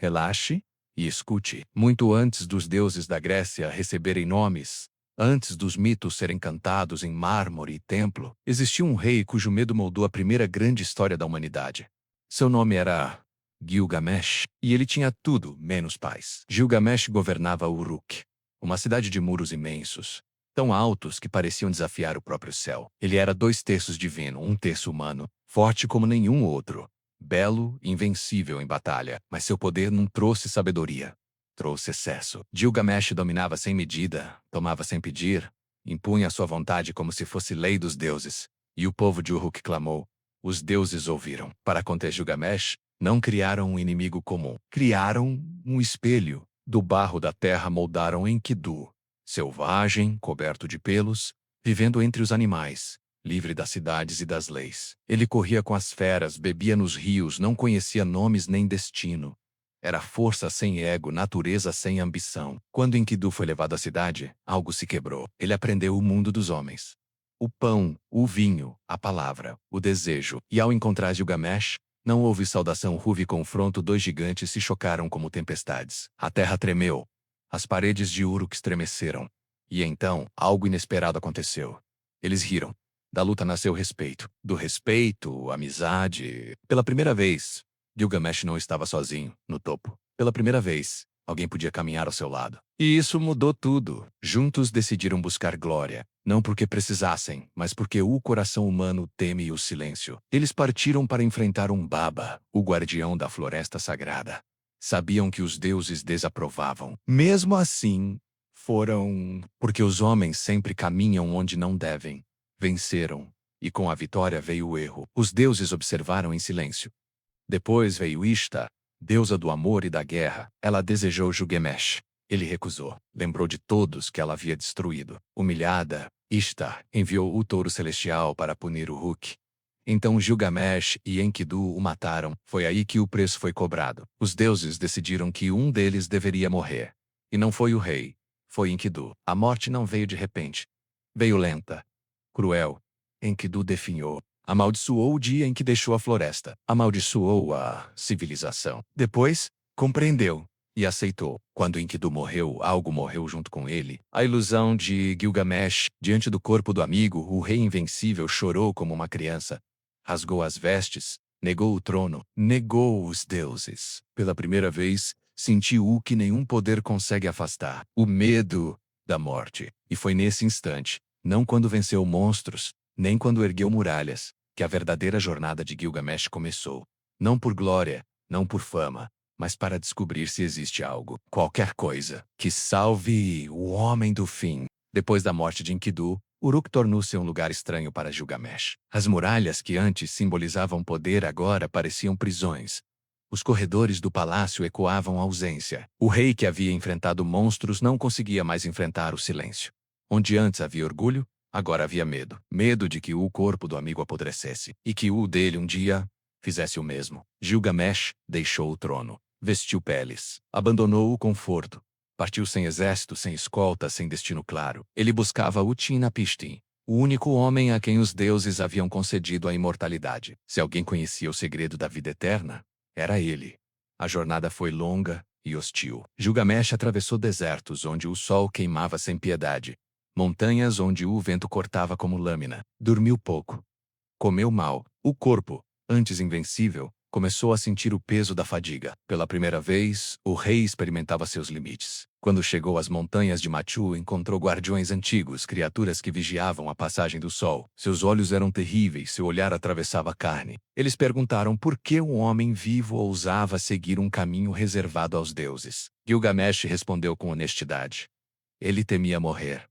Relaxe e escute. Muito antes dos deuses da Grécia receberem nomes, antes dos mitos serem cantados em mármore e templo, existiu um rei cujo medo moldou a primeira grande história da humanidade. Seu nome era Gilgamesh, e ele tinha tudo menos paz. Gilgamesh governava Uruk, uma cidade de muros imensos, tão altos que pareciam desafiar o próprio céu. Ele era 2/3 divino, 1/3 humano, forte como nenhum outro, belo e invencível em batalha, mas seu poder não trouxe sabedoria. Trouxe excesso. Gilgamesh dominava sem medida, tomava sem pedir, impunha sua vontade como se fosse lei dos deuses. E o povo de Uruk clamou. Os deuses ouviram. Para conter Gilgamesh, não criaram um inimigo comum. Criaram um espelho. Do barro da terra moldaram Enkidu, selvagem, coberto de pelos, vivendo entre os animais, livre das cidades e das leis. Ele corria com as feras, bebia nos rios, não conhecia nomes nem destino. Era força sem ego, natureza sem ambição. Quando Enkidu foi levado à cidade, algo se quebrou. Ele aprendeu o mundo dos homens. O pão, o vinho, a palavra, o desejo. E ao encontrar Gilgamesh, não houve saudação, houve confronto. 2 gigantes se chocaram como tempestades. A terra tremeu. As paredes de Uruk estremeceram. E então, algo inesperado aconteceu. Eles riram. Da luta nasceu respeito. Do respeito, amizade. Pela primeira vez, Gilgamesh não estava sozinho, no topo. Pela primeira vez, alguém podia caminhar ao seu lado. E isso mudou tudo. Juntos decidiram buscar glória, não porque precisassem, mas porque o coração humano teme o silêncio. Eles partiram para enfrentar Baba, o guardião da floresta sagrada. Sabiam que os deuses desaprovavam. Mesmo assim, foram... Porque os homens sempre caminham onde não devem. Venceram. E com a vitória veio o erro. Os deuses observaram em silêncio. Depois veio Ishtar, deusa do amor e da guerra. Ela desejou Gilgamesh. Ele recusou. Lembrou de todos que ela havia destruído. Humilhada, Ishtar enviou o touro celestial para punir Uruk. Então Gilgamesh e Enkidu o mataram. Foi aí que o preço foi cobrado. Os deuses decidiram que um deles deveria morrer. E não foi o rei. Foi Enkidu. A morte não veio de repente. Veio lenta. Cruel. Enkidu definhou. Amaldiçoou o dia em que deixou a floresta. Amaldiçoou a civilização. Depois, compreendeu e aceitou. Quando Enkidu morreu, algo morreu junto com ele. A ilusão de Gilgamesh, diante do corpo do amigo, o rei invencível chorou como uma criança. Rasgou as vestes, negou o trono, negou os deuses. Pela primeira vez, sentiu o que nenhum poder consegue afastar. O medo da morte. E foi nesse instante, não quando venceu monstros, nem quando ergueu muralhas, que a verdadeira jornada de Gilgamesh começou. Não por glória, não por fama, mas para descobrir se existe algo, qualquer coisa, que salve o homem do fim. Depois da morte de Enkidu, Uruk tornou-se um lugar estranho para Gilgamesh. As muralhas que antes simbolizavam poder agora pareciam prisões. Os corredores do palácio ecoavam ausência. O rei que havia enfrentado monstros não conseguia mais enfrentar o silêncio. Onde antes havia orgulho, agora havia medo. Medo de que o corpo do amigo apodrecesse, e que o dele um dia fizesse o mesmo. Gilgamesh deixou o trono, vestiu peles, abandonou o conforto. Partiu sem exército, sem escolta, sem destino claro. Ele buscava Utnapishtim, o único homem a quem os deuses haviam concedido a imortalidade. Se alguém conhecia o segredo da vida eterna, era ele. A jornada foi longa e hostil. Gilgamesh atravessou desertos onde o sol queimava sem piedade. Montanhas onde o vento cortava como lâmina. Dormiu pouco. Comeu mal. O corpo, antes invencível, começou a sentir o peso da fadiga. Pela primeira vez, o rei experimentava seus limites. Quando chegou às montanhas de Machu, encontrou guardiões antigos, criaturas que vigiavam a passagem do sol. Seus olhos eram terríveis, seu olhar atravessava a carne. Eles perguntaram por que um homem vivo ousava seguir um caminho reservado aos deuses. Gilgamesh respondeu com honestidade. Ele temia morrer.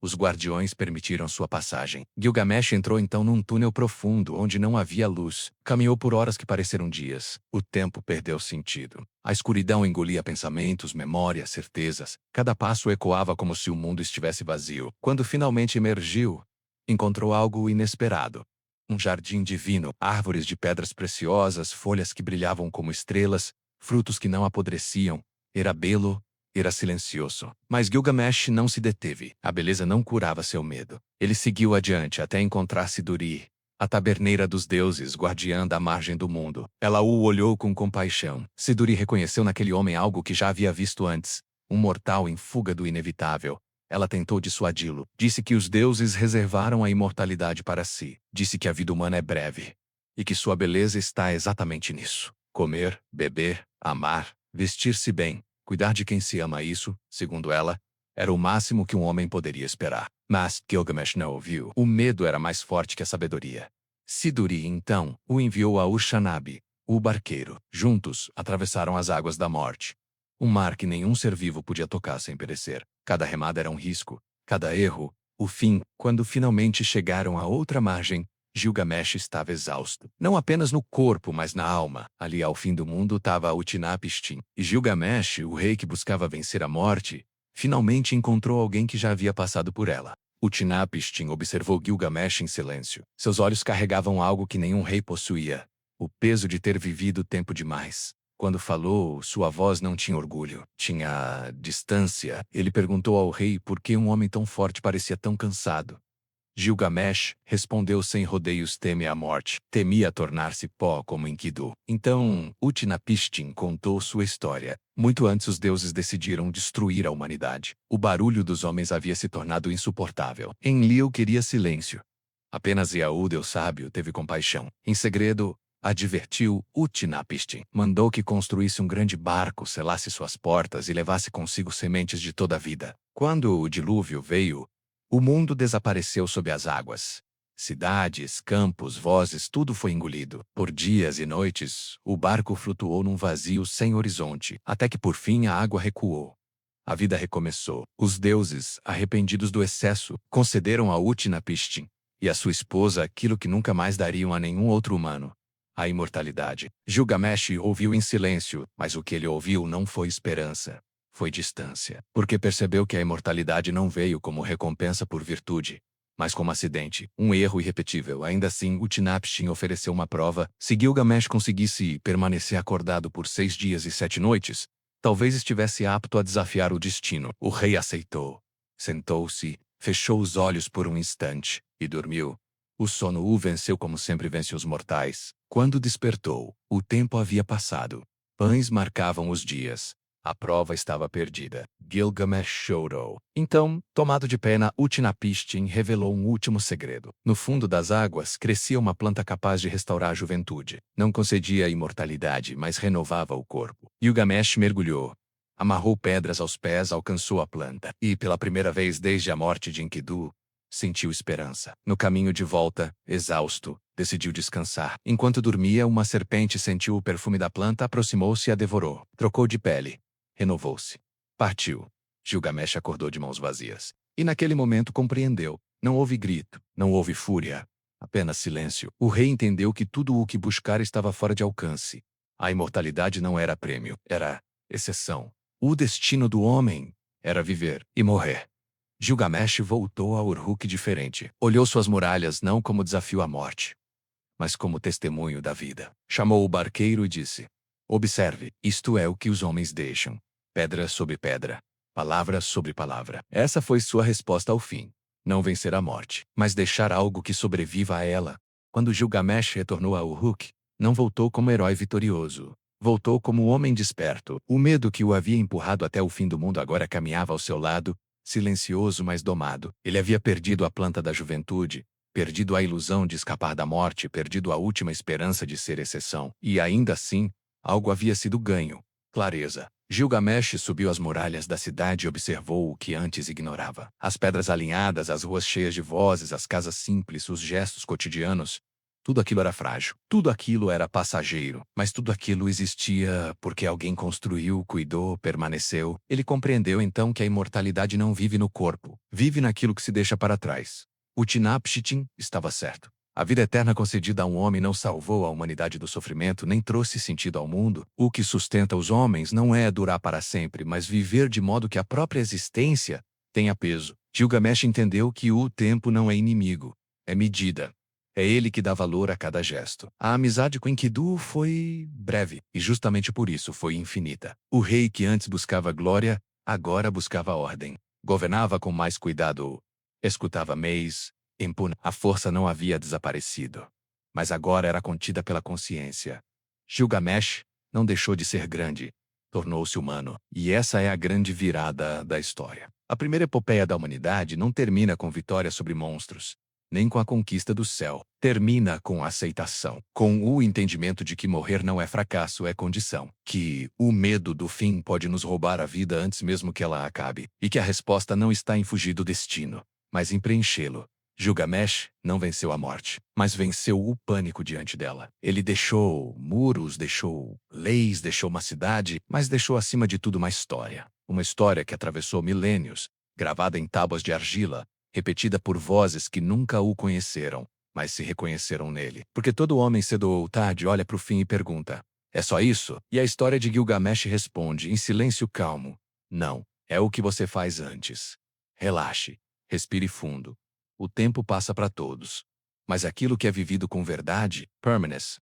Os guardiões permitiram sua passagem. Gilgamesh entrou então num túnel profundo onde não havia luz. Caminhou por horas que pareceram dias. O tempo perdeu sentido. A escuridão engolia pensamentos, memórias, certezas. Cada passo ecoava como se o mundo estivesse vazio. Quando finalmente emergiu, encontrou algo inesperado. Um jardim divino, árvores de pedras preciosas, folhas que brilhavam como estrelas, frutos que não apodreciam. Era belo. Era silencioso. Mas Gilgamesh não se deteve. A beleza não curava seu medo. Ele seguiu adiante até encontrar Siduri, a taberneira dos deuses, guardiã da margem do mundo. Ela o olhou com compaixão. Siduri reconheceu naquele homem algo que já havia visto antes, um mortal em fuga do inevitável. Ela tentou dissuadi-lo. Disse que os deuses reservaram a imortalidade para si. Disse que a vida humana é breve. E que sua beleza está exatamente nisso. Comer, beber, amar, vestir-se bem, cuidar de quem se ama. Isso, segundo ela, era o máximo que um homem poderia esperar. Mas Gilgamesh não ouviu. O medo era mais forte que a sabedoria. Siduri, então, o enviou a Urshanabi, o barqueiro. Juntos, atravessaram as águas da morte. Um mar que nenhum ser vivo podia tocar sem perecer. Cada remada era um risco, cada erro, o fim. Quando finalmente chegaram à outra margem, Gilgamesh estava exausto. Não apenas no corpo, mas na alma. Ali ao fim do mundo estava Utnapishtim. E Gilgamesh, o rei que buscava vencer a morte, finalmente encontrou alguém que já havia passado por ela. Utnapishtim observou Gilgamesh em silêncio. Seus olhos carregavam algo que nenhum rei possuía: o peso de ter vivido tempo demais. Quando falou, sua voz não tinha orgulho, tinha distância. Ele perguntou ao rei por que um homem tão forte parecia tão cansado. Gilgamesh respondeu sem rodeios: teme a morte, temia tornar-se pó como Enkidu. Então, Utnapishtim contou sua história. Muito antes os deuses decidiram destruir a humanidade. O barulho dos homens havia se tornado insuportável. Enlil queria silêncio. Apenas Yahu, o sábio, teve compaixão. Em segredo, advertiu Utnapishtim. Mandou que construísse um grande barco, selasse suas portas e levasse consigo sementes de toda a vida. Quando o dilúvio veio, o mundo desapareceu sob as águas. Cidades, campos, vozes, tudo foi engolido. Por dias e noites, o barco flutuou num vazio sem horizonte, até que por fim a água recuou. A vida recomeçou. Os deuses, arrependidos do excesso, concederam a Utnapishtim e a sua esposa aquilo que nunca mais dariam a nenhum outro humano: a imortalidade. Gilgamesh ouviu em silêncio, mas o que ele ouviu não foi esperança. Foi distância, porque percebeu que a imortalidade não veio como recompensa por virtude, mas como acidente, um erro irrepetível. Ainda assim, Utnapishtim ofereceu uma prova. Se Gilgamesh conseguisse permanecer acordado por 6 dias e 7 noites, talvez estivesse apto a desafiar o destino. O rei aceitou. Sentou-se, fechou os olhos por um instante e dormiu. O sono o venceu como sempre vence os mortais. Quando despertou, o tempo havia passado. Pães marcavam os dias. A prova estava perdida. Gilgamesh chorou. Então, tomado de pena, Utnapishtim revelou um último segredo. No fundo das águas crescia uma planta capaz de restaurar a juventude. Não concedia a imortalidade, mas renovava o corpo. Gilgamesh mergulhou. Amarrou pedras aos pés, alcançou a planta. E, pela primeira vez desde a morte de Enkidu, sentiu esperança. No caminho de volta, exausto, decidiu descansar. Enquanto dormia, uma serpente sentiu o perfume da planta, aproximou-se e a devorou. Trocou de pele. Renovou-se. Partiu. Gilgamesh acordou de mãos vazias. E naquele momento compreendeu. Não houve grito, não houve fúria. Apenas silêncio. O rei entendeu que tudo o que buscara estava fora de alcance. A imortalidade não era prêmio, era exceção. O destino do homem era viver e morrer. Gilgamesh voltou a Uruk diferente. Olhou suas muralhas não como desafio à morte, mas como testemunho da vida. Chamou o barqueiro e disse: observe, isto é o que os homens deixam. Pedra sobre pedra, palavra sobre palavra. Essa foi sua resposta ao fim. Não vencer a morte, mas deixar algo que sobreviva a ela. Quando Gilgamesh retornou a Uruk, não voltou como herói vitorioso. Voltou como homem desperto. O medo que o havia empurrado até o fim do mundo agora caminhava ao seu lado, silencioso mas domado. Ele havia perdido a planta da juventude, perdido a ilusão de escapar da morte, perdido a última esperança de ser exceção. E ainda assim, algo havia sido ganho: clareza. Gilgamesh subiu as muralhas da cidade e observou o que antes ignorava. As pedras alinhadas, as ruas cheias de vozes, as casas simples, os gestos cotidianos. Tudo aquilo era frágil. Tudo aquilo era passageiro. Mas tudo aquilo existia porque alguém construiu, cuidou, permaneceu. Ele compreendeu então que a imortalidade não vive no corpo. Vive naquilo que se deixa para trás. Utnapishtim estava certo. A vida eterna concedida a um homem não salvou a humanidade do sofrimento nem trouxe sentido ao mundo. O que sustenta os homens não é durar para sempre, mas viver de modo que a própria existência tenha peso. Gilgamesh entendeu que o tempo não é inimigo, é medida. É ele que dá valor a cada gesto. A amizade com Enkidu foi breve, e justamente por isso foi infinita. O rei que antes buscava glória, agora buscava ordem. Governava com mais cuidado. Escutava mais, Impune, a força não havia desaparecido, mas agora era contida pela consciência. Gilgamesh não deixou de ser grande, tornou-se humano, e essa é a grande virada da história. A primeira epopeia da humanidade não termina com vitória sobre monstros, nem com a conquista do céu. Termina com a aceitação, com o entendimento de que morrer não é fracasso, é condição, que o medo do fim pode nos roubar a vida antes mesmo que ela acabe, e que a resposta não está em fugir do destino, mas em preenchê-lo. Gilgamesh não venceu a morte, mas venceu o pânico diante dela. Ele deixou muros, deixou leis, deixou uma cidade, mas deixou acima de tudo uma história. Uma história que atravessou milênios, gravada em tábuas de argila, repetida por vozes que nunca o conheceram, mas se reconheceram nele. Porque todo homem cedo ou tarde olha para o fim e pergunta: é só isso? E a história de Gilgamesh responde, em silêncio calmo: não, é o que você faz antes. Relaxe, respire fundo. O tempo passa para todos. Mas aquilo que é vivido com verdade, permanece,